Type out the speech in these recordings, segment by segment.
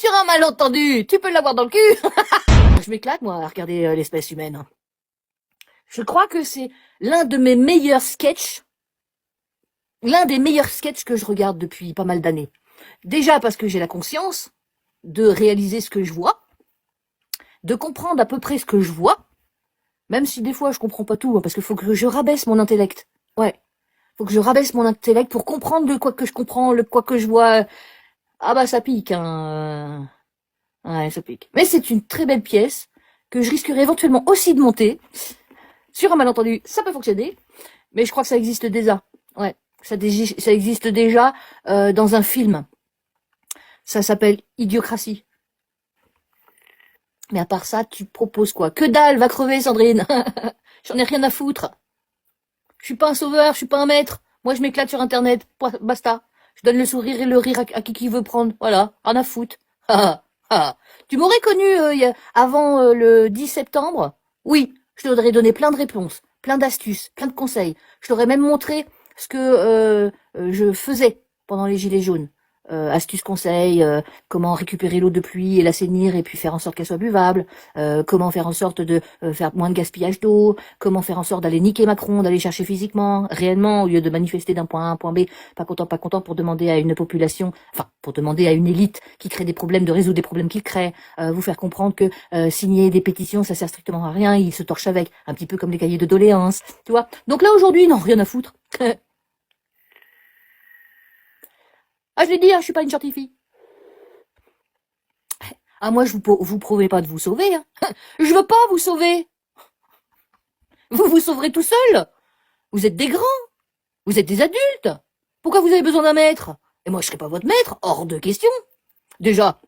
Sur un malentendu, tu peux l'avoir dans le cul. Je m'éclate, moi, à regarder l'espèce humaine. Je crois que c'est l'un de mes meilleurs sketchs. L'un des meilleurs sketchs que je regarde depuis pas mal d'années. Déjà parce que j'ai la conscience de réaliser ce que je vois, de comprendre à peu près ce que je vois, même si des fois je comprends pas tout, parce qu'il faut que je rabaisse mon intellect. Ouais, faut que je rabaisse mon intellect pour comprendre le quoi que je comprends, le quoi que je vois. Ah bah ça pique, hein. Ouais, ça pique. Mais c'est une très belle pièce que je risquerais éventuellement aussi de monter. Sur un malentendu, ça peut fonctionner, mais je crois que ça existe déjà. Ouais, ça existe déjà dans un film. Ça s'appelle Idiocratie. Mais à part ça, tu proposes quoi? Que dalle, va crever, Sandrine. J'en ai rien à foutre. Je suis pas un sauveur, je suis pas un maître. Moi, je m'éclate sur Internet. Basta. Je donne le sourire et le rire à qui veut prendre. Voilà, rien à foutre. Tu m'aurais connu avant le 10 septembre? Oui, je t'aurais donné plein de réponses, plein d'astuces, plein de conseils. Je t'aurais même montré ce que je faisais pendant les Gilets jaunes. Astuces, conseils, comment récupérer l'eau de pluie et l'assainir et puis faire en sorte qu'elle soit buvable, comment faire en sorte de faire moins de gaspillage d'eau, comment faire en sorte d'aller niquer Macron, d'aller chercher physiquement, réellement, au lieu de manifester d'un point A à un point B, pas content pour demander à une population, enfin, pour demander à une élite qui crée des problèmes de résoudre des problèmes qu'il crée, vous faire comprendre que signer des pétitions, ça sert strictement à rien, ils se torchent avec, un petit peu comme les cahiers de doléances, tu vois. Donc là, aujourd'hui, non, rien à foutre. Ah, je l'ai dit, hein, je suis pas une gentille fille. Ah, moi, je vous promets pas de vous sauver, hein. Je veux pas vous sauver. Vous vous sauverez tout seul. Vous êtes des grands. Vous êtes des adultes. Pourquoi vous avez besoin d'un maître? Et moi, je serai pas votre maître. Hors de question. Déjà,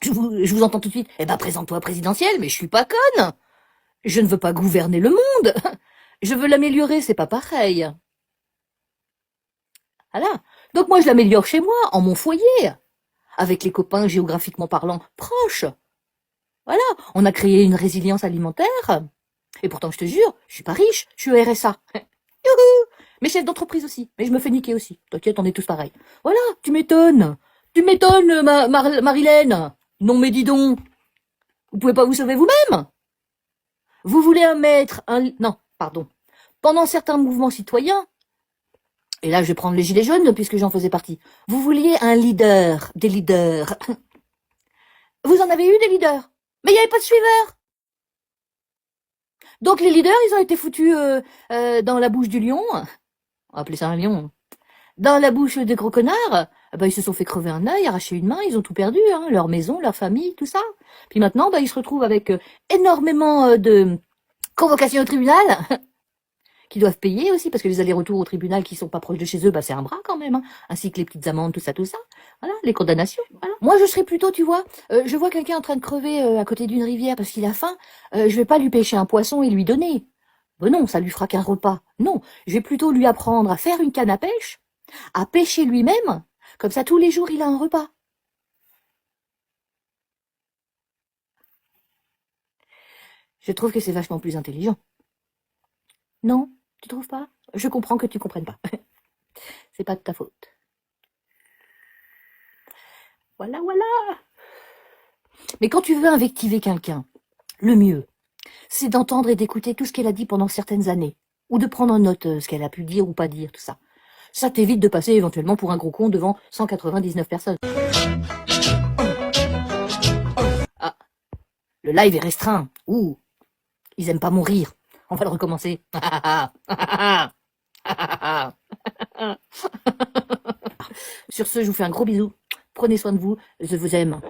je vous entends tout de suite. Eh ben, présente-toi présidentielle, mais je suis pas conne. Je ne veux pas gouverner le monde. Je veux l'améliorer, c'est pas pareil. Voilà. Donc moi, je l'améliore chez moi, en mon foyer. Avec les copains géographiquement parlant proches. Voilà, on a créé une résilience alimentaire. Et pourtant, je te jure, je suis pas riche, je suis au RSA. Youhou! Mais chef d'entreprise aussi. Mais je me fais niquer aussi. T'inquiète, on est tous pareils. Voilà, tu m'étonnes. Tu m'étonnes, Marilène. Non, mais dis donc. Vous pouvez pas vous sauver vous-même? Vous voulez un maître, non, pardon. Pendant certains mouvements citoyens, et là je vais prendre les gilets jaunes puisque j'en faisais partie, vous vouliez un leader, des leaders. Vous en avez eu des leaders, mais il n'y avait pas de suiveurs. Donc les leaders, ils ont été foutus dans la bouche du lion, on va appeler ça un lion, dans la bouche des gros connards, ils se sont fait crever un œil, arracher une main, ils ont tout perdu, hein, leur maison, leur famille, tout ça. Puis maintenant, ils se retrouvent avec énormément de convocations au tribunal, qui doivent payer aussi, parce que les allers-retours au tribunal qui sont pas proches de chez eux, c'est un bras quand même, hein, ainsi que les petites amendes, tout ça. Voilà, les condamnations. Voilà. Moi, je serais plutôt, tu vois, je vois quelqu'un en train de crever à côté d'une rivière parce qu'il a faim, je vais pas lui pêcher un poisson et lui donner. Ben non, ça lui fera qu'un repas. Non, je vais plutôt lui apprendre à faire une canne à pêche, à pêcher lui-même, comme ça tous les jours il a un repas. Je trouve que c'est vachement plus intelligent. Non, tu trouves pas? Je comprends que tu comprennes pas. C'est pas de ta faute. Voilà, voilà. Mais quand tu veux invectiver quelqu'un, le mieux, c'est d'entendre et d'écouter tout ce qu'elle a dit pendant certaines années, ou de prendre en note ce qu'elle a pu dire ou pas dire, tout ça. Ça t'évite de passer éventuellement pour un gros con devant 199 personnes. Ah, le live est restreint. Ouh, ils aiment pas mon rire. On va le recommencer. Sur ce, je vous fais un gros bisou. Prenez soin de vous. Je vous aime.